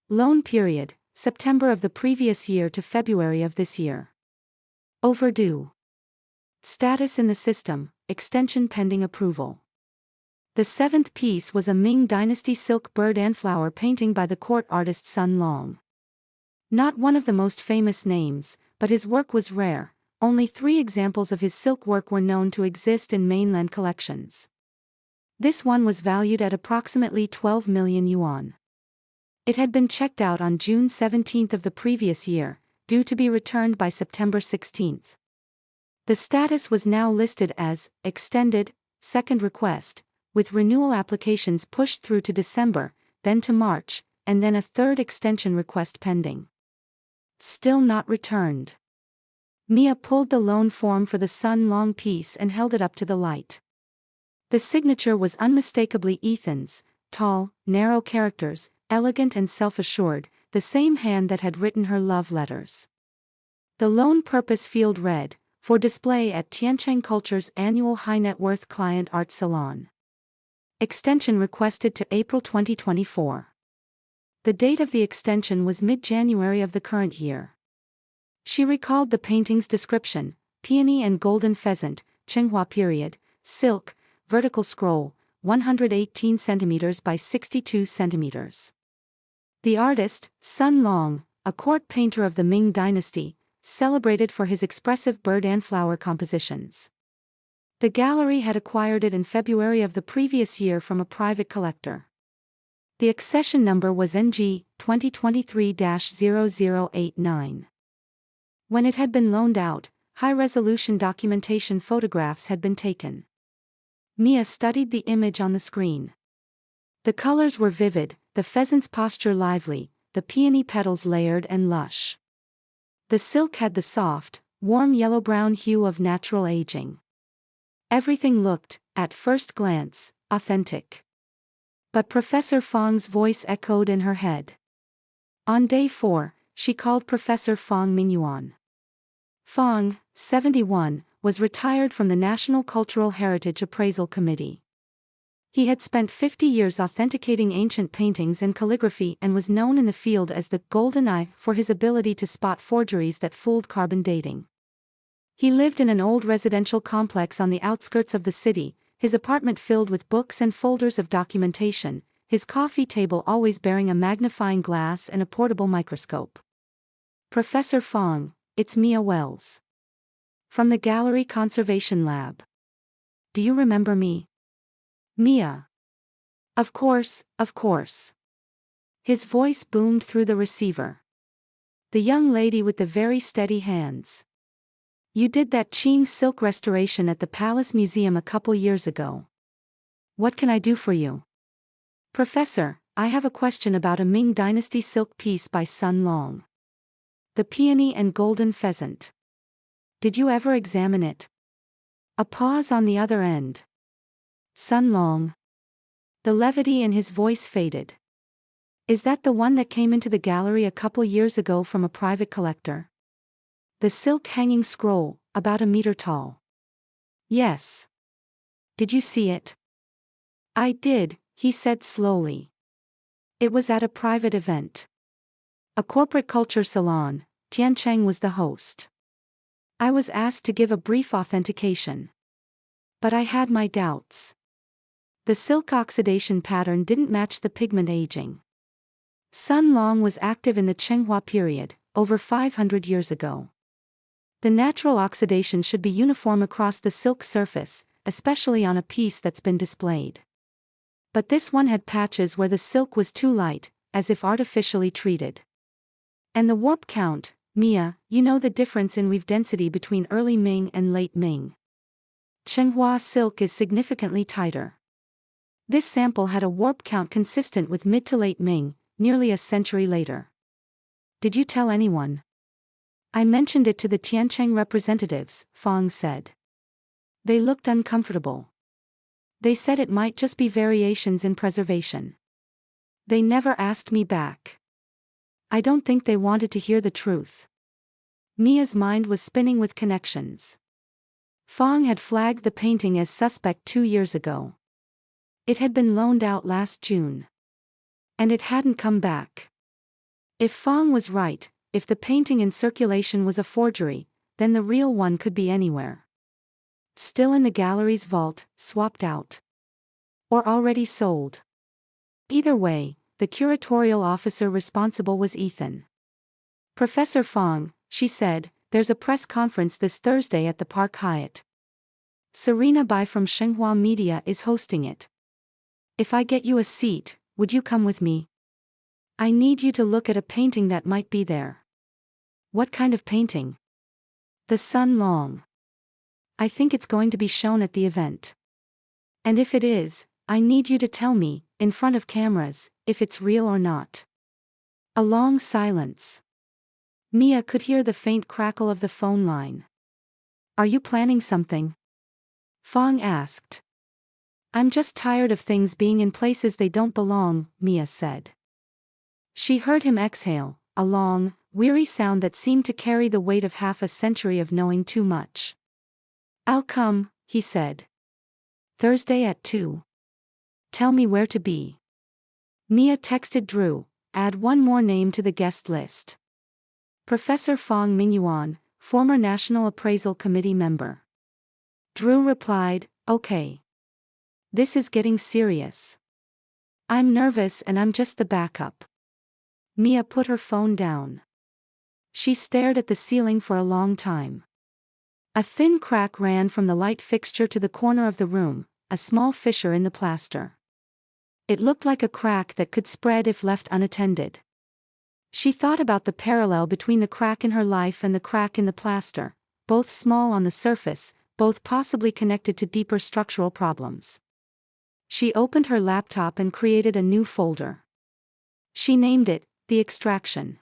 Loan period: September of the previous year to February of this year. Overdue. Status in the system: extension pending approval. The 7th piece was a Ming Dynasty silk bird and flower painting by the court artist Sun Long. Not one of the most famous names, but his work was rare. Only 3 examples of his silk work were known to exist in mainland collections. This one was valued at approximately 12 million yuan. It had been checked out on June 17 of the previous year, due to be returned by September 16. The status was now listed as extended, second request, with renewal applications pushed through to December, then to March, and then a 3rd extension request pending. Still not returned. Mia pulled the loan form for the Sun Long piece and held it up to the light. The signature was unmistakably Ethan's: tall, narrow characters, elegant and self-assured, the same hand that had written her love letters. The loan purpose field read: for display at Tiancheng Culture's annual high net worth client art salon. Extension requested to April 2024. The date of the extension was mid-January of the current year. She recalled the painting's description: peony and golden pheasant, Qinghua period, silk, vertical scroll, 118 cm by 62 cm. The artist, Sun Long, a court painter of the Ming Dynasty, celebrated for his expressive bird and flower compositions. The gallery had acquired it in February of the previous year from a private collector. The accession number was NG 2023-0089. When it had been loaned out, high-resolution documentation photographs had been taken. Mia studied the image on the screen. The colors were vivid, the pheasant's posture lively, the peony petals layered and lush. The silk had the soft, warm yellow-brown hue of natural aging. Everything looked, at first glance, authentic. But Professor Fang's voice echoed in her head. On day 4, she called Professor Fang Mingyuan. Fang, 71, was retired from the National Cultural Heritage Appraisal Committee. He had spent 50 years authenticating ancient paintings and calligraphy and was known in the field as the Golden Eye for his ability to spot forgeries that fooled carbon dating. He lived in an old residential complex on the outskirts of the city, his apartment filled with books and folders of documentation, his coffee table always bearing a magnifying glass and a portable microscope. Professor Fong, it's Mia Wells. From the Gallery Conservation Lab. Do you remember me? Mia. Of course, of course. His voice boomed through the receiver. The young lady with the very steady hands. You did that Qing silk restoration at the Palace Museum a couple years ago. What can I do for you? Professor, I have a question about a Ming Dynasty silk piece by Sun Long. The Peony and Golden Pheasant. Did you ever examine it? A pause on the other end. Sun Long. The levity in his voice faded. Is that the one that came into the gallery a couple years ago from a private collector? The silk hanging scroll, about a meter tall. Yes. Did you see it? I did, he said slowly. It was at a private event. A corporate culture salon. Tiancheng was the host. I was asked to give a brief authentication. But I had my doubts. The silk oxidation pattern didn't match the pigment aging. Sun Long was active in the Qinghua period, over 500 years ago. The natural oxidation should be uniform across the silk surface, especially on a piece that's been displayed. But this one had patches where the silk was too light, as if artificially treated. And the warp count, Mia, you know the difference in weave density between early Ming and late Ming. Qinghua silk is significantly tighter. This sample had a warp count consistent with mid to late Ming, nearly a century later. Did you tell anyone? I mentioned it to the Tiancheng representatives, Fong said. They looked uncomfortable. They said it might just be variations in preservation. They never asked me back. I don't think they wanted to hear the truth. Mia's mind was spinning with connections. Fong had flagged the painting as suspect 2 years ago. It had been loaned out last June. And it hadn't come back. If Fong was right, if the painting in circulation was a forgery, then the real one could be anywhere. Still in the gallery's vault, swapped out. Or already sold. Either way, the curatorial officer responsible was Ethan. Professor Fong, she said, there's a press conference this Thursday at the Park Hyatt. Serena Bai from Xinhua Media is hosting it. If I get you a seat, would you come with me? I need you to look at a painting that might be there. What kind of painting? The Sun Long. I think it's going to be shown at the event. And if it is, I need you to tell me, in front of cameras, if it's real or not. A long silence. Mia could hear the faint crackle of the phone line. Are you planning something? Fong asked. I'm just tired of things being in places they don't belong, Mia said. She heard him exhale, a long, weary sound that seemed to carry the weight of half a century of knowing too much. I'll come, he said. Thursday at 2. Tell me where to be. Mia texted Drew, add one more name to the guest list. Professor Fong Mingyuan, former National Appraisal Committee member. Drew replied, okay. This is getting serious. I'm nervous and I'm just the backup. Mia put her phone down. She stared at the ceiling for a long time. A thin crack ran from the light fixture to the corner of the room, a small fissure in the plaster. It looked like a crack that could spread if left unattended. She thought about the parallel between the crack in her life and the crack in the plaster, both small on the surface, both possibly connected to deeper structural problems. She opened her laptop and created a new folder. She named it, The Extraction.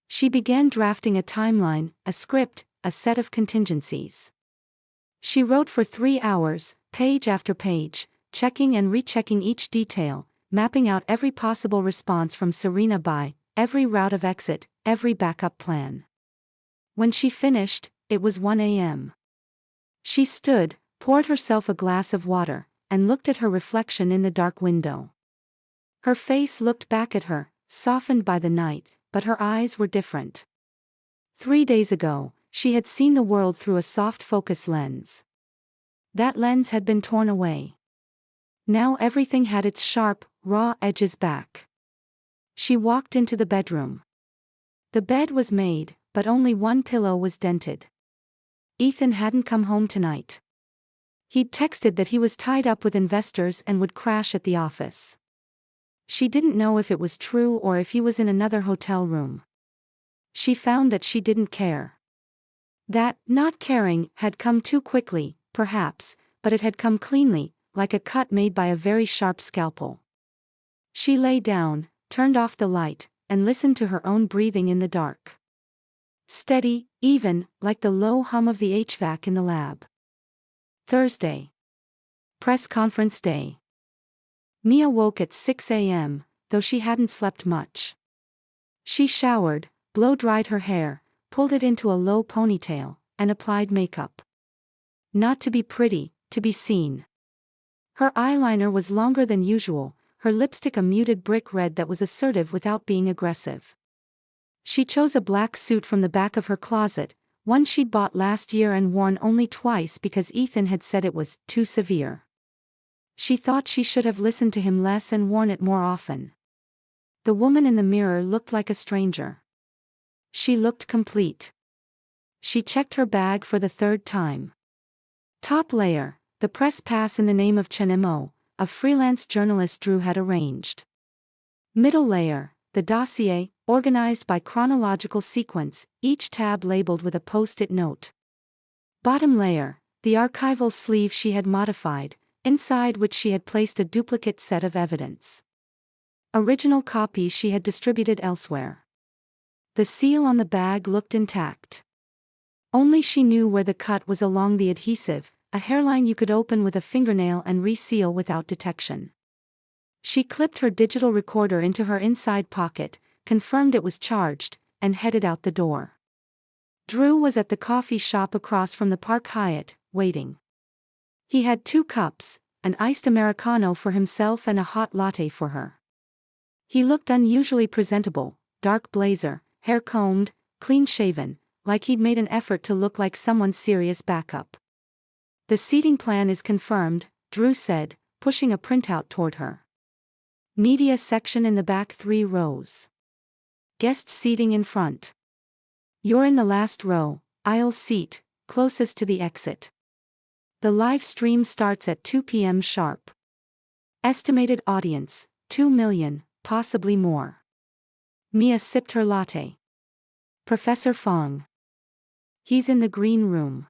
She began drafting a timeline, a script, a set of contingencies. She wrote for 3 hours, page after page, checking and rechecking each detail, mapping out every possible response from Serena Bai, every route of exit, every backup plan. When she finished, it was 1 a.m. She stood, poured herself a glass of water, and looked at her reflection in the dark window. Her face looked back at her, softened by the night, but her eyes were different. 3 days ago, she had seen the world through a soft focus lens. That lens had been torn away. Now everything had its sharp, raw edges back. She walked into the bedroom. The bed was made, but only one pillow was dented. Ethan hadn't come home tonight. He'd texted that he was tied up with investors and would crash at the office. She didn't know if it was true or if he was in another hotel room. She found that she didn't care. That, not caring, had come too quickly, perhaps, but it had come cleanly, like a cut made by a very sharp scalpel. She lay down, turned off the light, and listened to her own breathing in the dark. Steady, even, like the low hum of the HVAC in the lab. Thursday. Press conference day. Mia woke at 6 a.m., though she hadn't slept much. She showered, blow-dried her hair, pulled it into a low ponytail, and applied makeup. Not to be pretty, to be seen. Her eyeliner was longer than usual, her lipstick a muted brick red that was assertive without being aggressive. She chose a black suit from the back of her closet, one she'd bought last year and worn only twice because Ethan had said it was too severe. She thought she should have listened to him less and worn it more often. The woman in the mirror looked like a stranger. She looked complete. She checked her bag for the third time. Top layer, the press pass in the name of Chen Mo, a freelance journalist Drew had arranged. Middle layer, the dossier, organized by chronological sequence, each tab labeled with a post-it note. Bottom layer, the archival sleeve she had modified, inside which she had placed a duplicate set of evidence. Original copies she had distributed elsewhere. The seal on the bag looked intact. Only she knew where the cut was along the adhesive, a hairline you could open with a fingernail and reseal without detection. She clipped her digital recorder into her inside pocket, confirmed it was charged, and headed out the door. Drew was at the coffee shop across from the Park Hyatt, waiting. He had 2 cups, an iced Americano for himself and a hot latte for her. He looked unusually presentable, dark blazer, hair combed, clean-shaven, like he'd made an effort to look like someone's serious backup. "The seating plan is confirmed," Drew said, pushing a printout toward her. "Media section in the back 3 rows. Guest seating in front. You're in the last row, aisle seat, closest to the exit. The live stream starts at 2 p.m. sharp. Estimated audience, 2 million, possibly more." Mia sipped her latte. "Professor Fong. He's in the green room.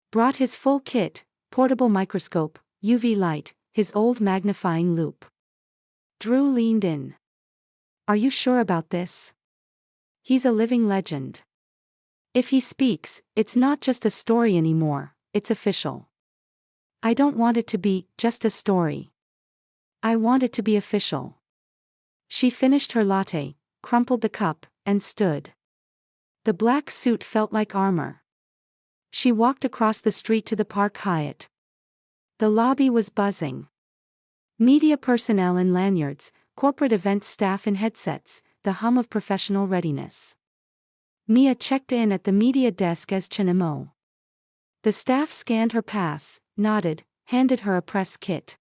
Brought his full kit, portable microscope, UV light, his old magnifying loupe." Drew leaned in. "Are you sure about this? He's a living legend. If he speaks, it's not just a story anymore, it's official." "I don't want it to be just a story. I want it to be official." She finished her latte, crumpled the cup, and stood. The black suit felt like armor. She walked across the street to the Park Hyatt. The lobby was buzzing. Media personnel in lanyards, corporate events staff in headsets, the hum of professional readiness. Mia checked in at the media desk as Chen Mo. The staff scanned her pass, nodded, handed her a press kit.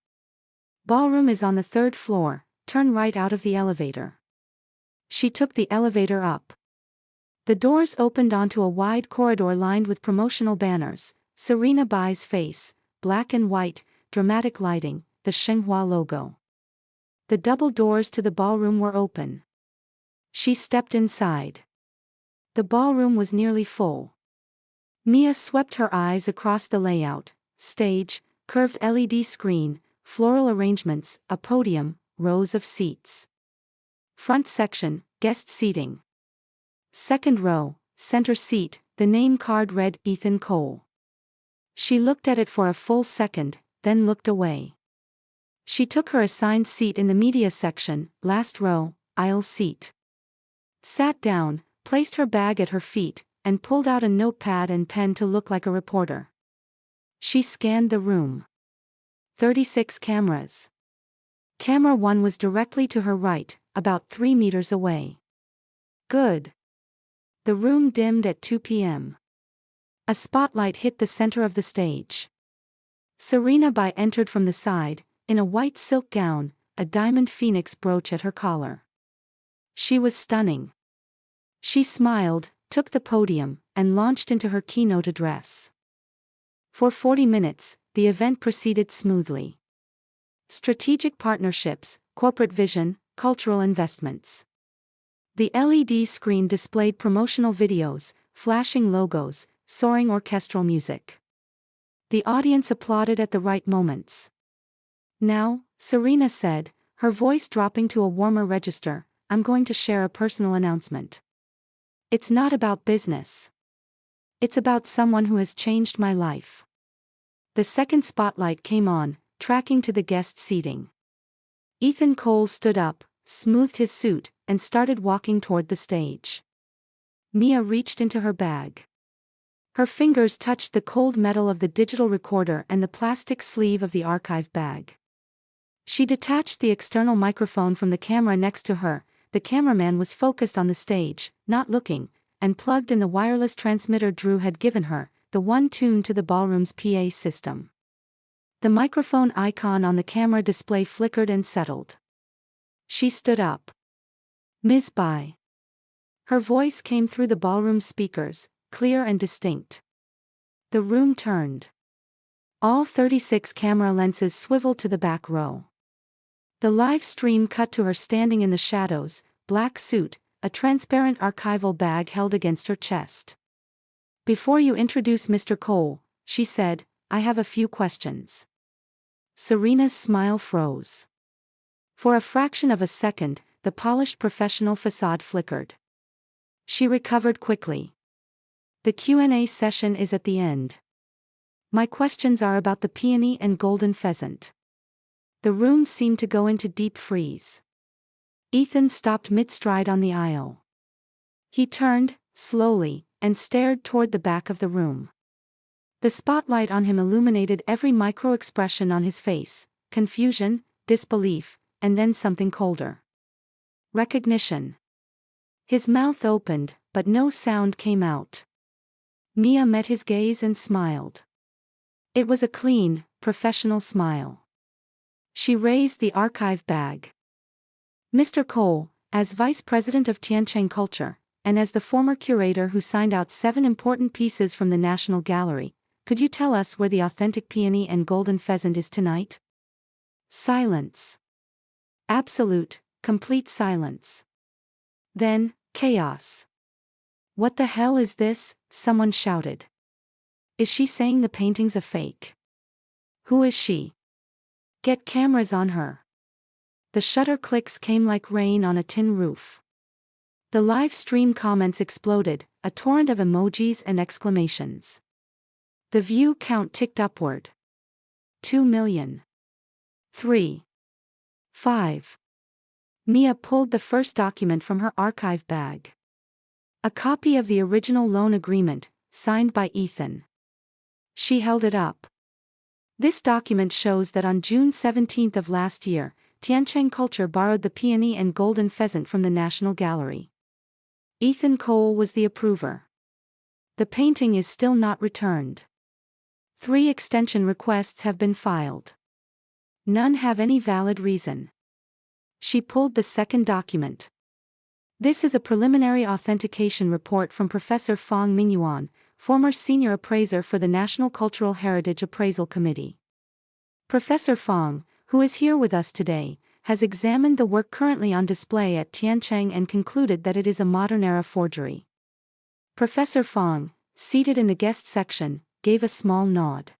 "Ballroom is on the 3rd floor, turn right out of the elevator." She took the elevator up. The doors opened onto a wide corridor lined with promotional banners, Serena Bai's face, black and white, dramatic lighting, the Shenhua logo. The double doors to the ballroom were open. She stepped inside. The ballroom was nearly full. Mia swept her eyes across the layout: stage, curved LED screen, floral arrangements, a podium, rows of seats. Front section, guest seating. Second row, center seat, the name card read Ethan Cole. She looked at it for a full second, then looked away. She took her assigned seat in the media section, last row, aisle seat. Sat down, placed her bag at her feet, and pulled out a notepad and pen to look like a reporter. She scanned the room. 36 cameras. Camera 1 was directly to her right, about 3 meters away. Good. The room dimmed at 2 p.m. A spotlight hit the center of the stage. Serena Bai entered from the side, in a white silk gown, a diamond phoenix brooch at her collar. She was stunning. She smiled, took the podium, and launched into her keynote address. For 40 minutes, the event proceeded smoothly. Strategic partnerships, corporate vision, cultural investments. The LED screen displayed promotional videos, flashing logos, soaring orchestral music. The audience applauded at the right moments. Now, Serena said, her voice dropping to a warmer register, I'm going to share a personal announcement. It's not about business. It's about someone who has changed my life. The second spotlight came on, tracking to the guest seating. Ethan Cole stood up, smoothed his suit, and started walking toward the stage. Mia reached into her bag. Her fingers touched the cold metal of the digital recorder and the plastic sleeve of the archive bag. She detached the external microphone from the camera next to her. The cameraman was focused on the stage, not looking, and plugged in the wireless transmitter Drew had given her, the one tuned to the ballroom's PA system. The microphone icon on the camera display flickered and settled. She stood up. Ms. Bai. Her voice came through the ballroom speakers, clear and distinct. The room turned. All 36 camera lenses swiveled to the back row. The live stream cut to her standing in the shadows, black suit, a transparent archival bag held against her chest. Before you introduce Mr. Cole, she said, I have a few questions. Serena's smile froze. For a fraction of a second, the polished professional facade flickered. She recovered quickly. The Q&A session is at the end. My questions are about the peony and golden pheasant. The room seemed to go into deep freeze. Ethan stopped mid-stride on the aisle. He turned, slowly, and stared toward the back of the room. The spotlight on him illuminated every micro-expression on his face, confusion, disbelief, and then something colder. Recognition. His mouth opened, but no sound came out. Mia met his gaze and smiled. It was a clean, professional smile. She raised the archive bag. Mr. Cole, as Vice President of Tiancheng Culture, and as the former curator who signed out 7 important pieces from the National Gallery, could you tell us where the authentic peony and golden pheasant is tonight? Silence. Absolute, complete silence. Then, chaos. What the hell is this? Someone shouted. Is she saying the painting's a fake? Who is she? Get cameras on her. The shutter clicks came like rain on a tin roof. The live stream comments exploded, a torrent of emojis and exclamations. The view count ticked upward. 2 million. 3. 5. Mia pulled the first document from her archive bag. A copy of the original loan agreement, signed by Ethan. She held it up. This document shows that on June 17 of last year, Tiancheng Culture borrowed the peony and golden pheasant from the National Gallery. Ethan Cole was the approver. The painting is still not returned. 3 extension requests have been filed. None have any valid reason. She pulled the second document. This is a preliminary authentication report from Professor Fang Mingyuan, former senior appraiser for the National Cultural Heritage Appraisal Committee. Professor Fang, who is here with us today, has examined the work currently on display at Tiancheng and concluded that it is a modern-era forgery. Professor Fang, seated in the guest section, gave a small nod.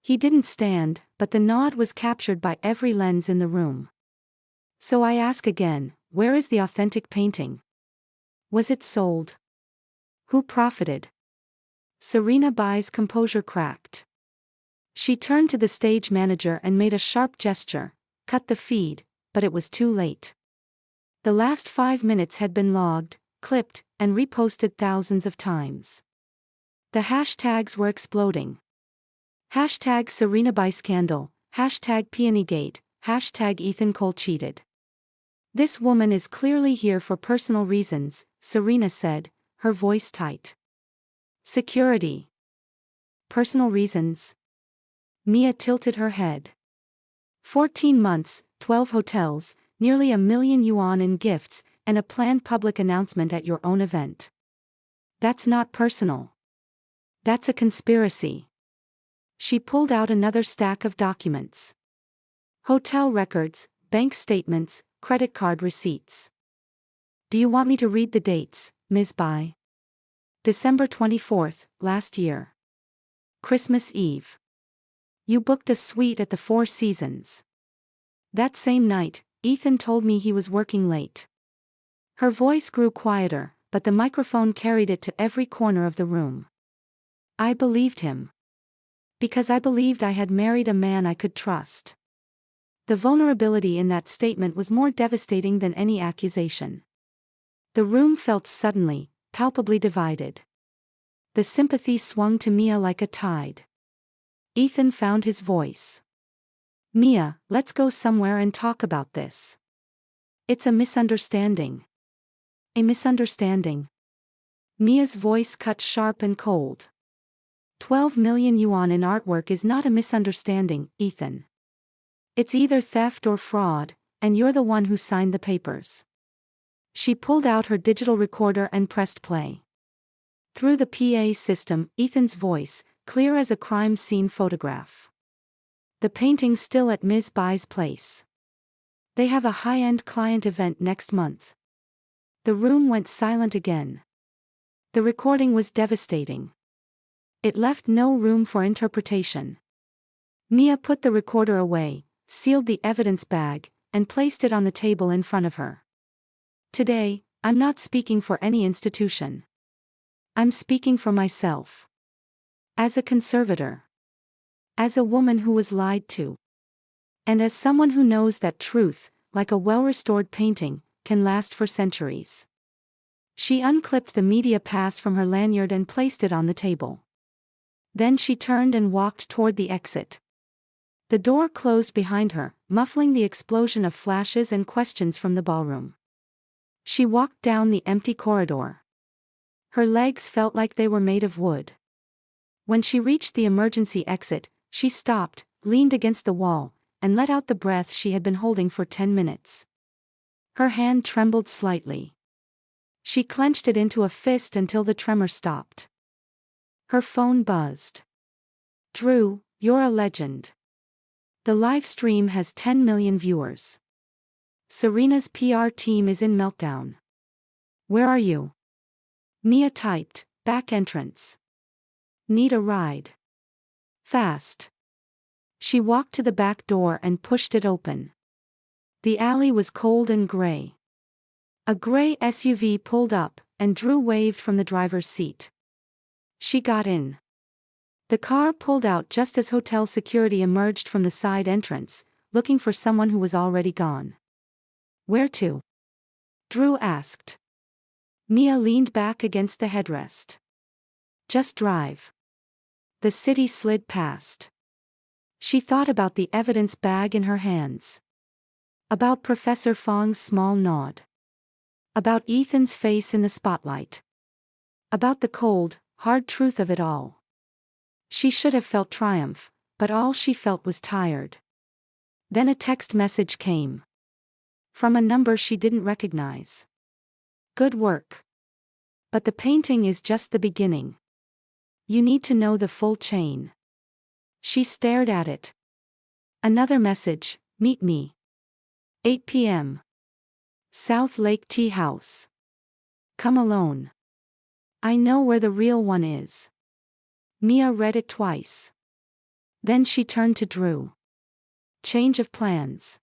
He didn't stand, but the nod was captured by every lens in the room. So I ask again, where is the authentic painting? Was it sold? Who profited? Serena Bai's composure cracked. She turned to the stage manager and made a sharp gesture, cut the feed, but it was too late. The last 5 minutes had been logged, clipped, and reposted thousands of times. The hashtags were exploding. Hashtag Serena Bai scandal, #PeonyGate, #Ethan Cole cheated. This woman is clearly here for personal reasons, Serena said, her voice tight. Security. Personal reasons? Mia tilted her head. 14 months, 12 hotels, nearly €1 million in gifts, and a planned public announcement at your own event. That's not personal. That's a conspiracy. She pulled out another stack of documents. Hotel records, bank statements, credit card receipts. Do you want me to read the dates, Ms. Bai? December 24th, last year. Christmas Eve. You booked a suite at the Four Seasons. That same night, Ethan told me he was working late. Her voice grew quieter, but the microphone carried it to every corner of the room. I believed him. Because I believed I had married a man I could trust. The vulnerability in that statement was more devastating than any accusation. The room felt suddenly, palpably divided. The sympathy swung to Mia like a tide. Ethan found his voice. Mia, let's go somewhere and talk about this. It's a misunderstanding. A misunderstanding. Mia's voice cut sharp and cold. 12 million yuan in artwork is not a misunderstanding, Ethan. It's either theft or fraud, and you're the one who signed the papers. She pulled out her digital recorder and pressed play. Through the PA system, Ethan's voice, clear as a crime scene photograph. The painting's still at Ms. Bai's place. They have a high-end client event next month. The room went silent again. The recording was devastating. It left no room for interpretation. Mia put the recorder away, sealed the evidence bag, and placed it on the table in front of her. Today, I'm not speaking for any institution. I'm speaking for myself. As a conservator. As a woman who was lied to. And as someone who knows that truth, like a well-restored painting, can last for centuries. She unclipped the media pass from her lanyard and placed it on the table. Then she turned and walked toward the exit. The door closed behind her, muffling the explosion of flashes and questions from the ballroom. She walked down the empty corridor. Her legs felt like they were made of wood. When she reached the emergency exit, she stopped, leaned against the wall, and let out the breath she had been holding for 10 minutes. Her hand trembled slightly. She clenched it into a fist until the tremor stopped. Her phone buzzed. Drew, you're a legend. The live stream has 10 million viewers. Serena's PR team is in meltdown. Where are you? Mia typed, back entrance. Need a ride. Fast. She walked to the back door and pushed it open. The alley was cold and gray. A gray SUV pulled up, and Drew waved from the driver's seat. She got in. The car pulled out just as hotel security emerged from the side entrance, looking for someone who was already gone. Where to? Drew asked. Mia leaned back against the headrest. Just drive. The city slid past. She thought about the evidence bag in her hands. About Professor Fong's small nod. About Ethan's face in the spotlight. About the cold, hard truth of it all. She should have felt triumph, but all she felt was tired. Then a text message came. From a number she didn't recognize. Good work. But the painting is just the beginning. You need to know the full chain. She stared at it. Another message, meet me. 8 p.m. South Lake Tea House. Come alone. I know where the real one is. Mia read it twice. Then she turned to Drew. Change of plans.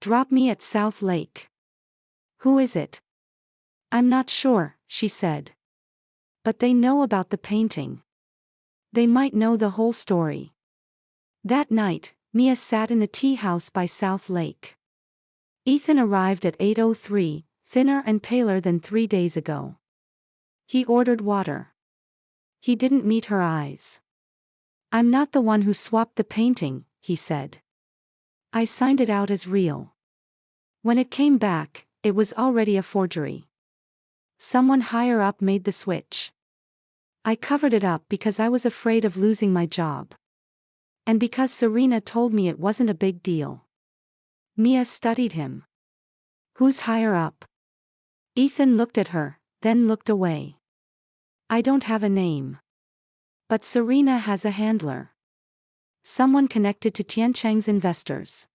Drop me at South Lake. Who is it? I'm not sure, she said. But they know about the painting. They might know the whole story. That night, Mia sat in the tea house by South Lake. Ethan arrived at 8:03, thinner and paler than 3 days ago. He ordered water. He didn't meet her eyes. I'm not the one who swapped the painting, he said. I signed it out as real. When it came back, it was already a forgery. Someone higher up made the switch. I covered it up because I was afraid of losing my job. And because Serena told me it wasn't a big deal. Mia studied him. Who's higher up? Ethan looked at her, then looked away. I don't have a name. But Serena has a handler. Someone connected to Tiancheng's investors.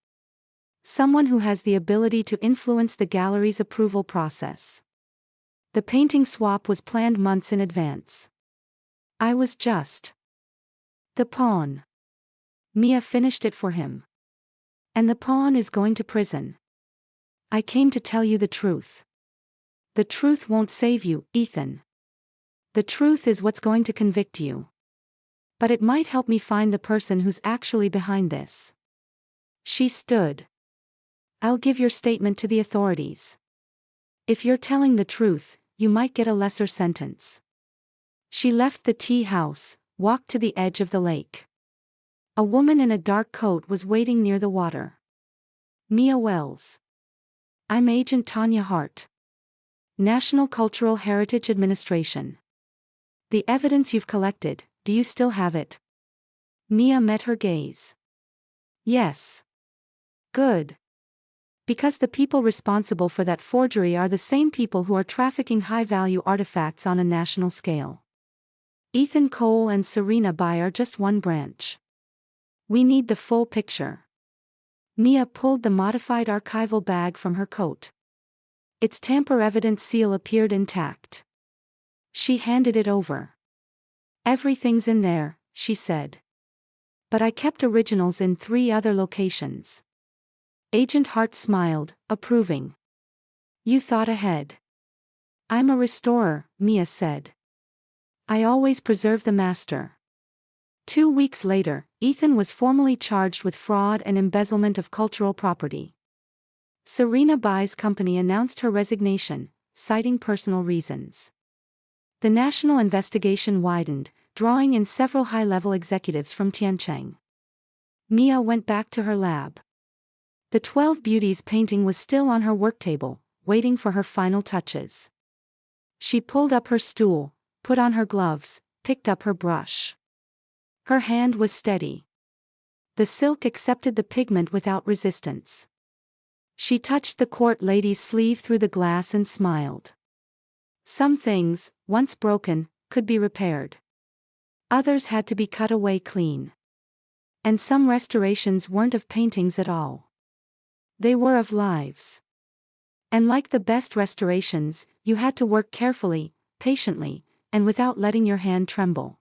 Someone who has the ability to influence the gallery's approval process. The painting swap was planned months in advance. I was just the pawn. Mia finished it for him. And the pawn is going to prison. I came to tell you the truth. The truth won't save you, Ethan. The truth is what's going to convict you. But it might help me find the person who's actually behind this. She stood. I'll give your statement to the authorities. If you're telling the truth, you might get a lesser sentence. She left the tea house, walked to the edge of the lake. A woman in a dark coat was waiting near the water. Mia Wells. I'm Agent Tanya Hart. National Cultural Heritage Administration. The evidence you've collected, do you still have it? Mia met her gaze. Yes. Good. Because the people responsible for that forgery are the same people who are trafficking high-value artifacts on a national scale. Ethan Cole and Serena Bai are just one branch. We need the full picture. Mia pulled the modified archival bag from her coat. Its tamper-evident seal appeared intact. She handed it over. Everything's in there, she said. But I kept originals in 3 other locations. Agent Hart smiled, approving. You thought ahead. I'm a restorer, Mia said. I always preserve the master. 2 weeks later, Ethan was formally charged with fraud and embezzlement of cultural property. Serena Bai's company announced her resignation, citing personal reasons. The national investigation widened, drawing in several high-level executives from Tiancheng. Mia went back to her lab. The 12 Beauties painting was still on her work table, waiting for her final touches. She pulled up her stool, put on her gloves, picked up her brush. Her hand was steady. The silk accepted the pigment without resistance. She touched the court lady's sleeve through the glass and smiled. Some things, once broken, could be repaired. Others had to be cut away clean. And some restorations weren't of paintings at all. They were of lives. And like the best restorations, you had to work carefully, patiently, and without letting your hand tremble.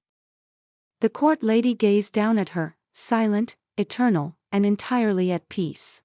The court lady gazed down at her, silent, eternal, and entirely at peace.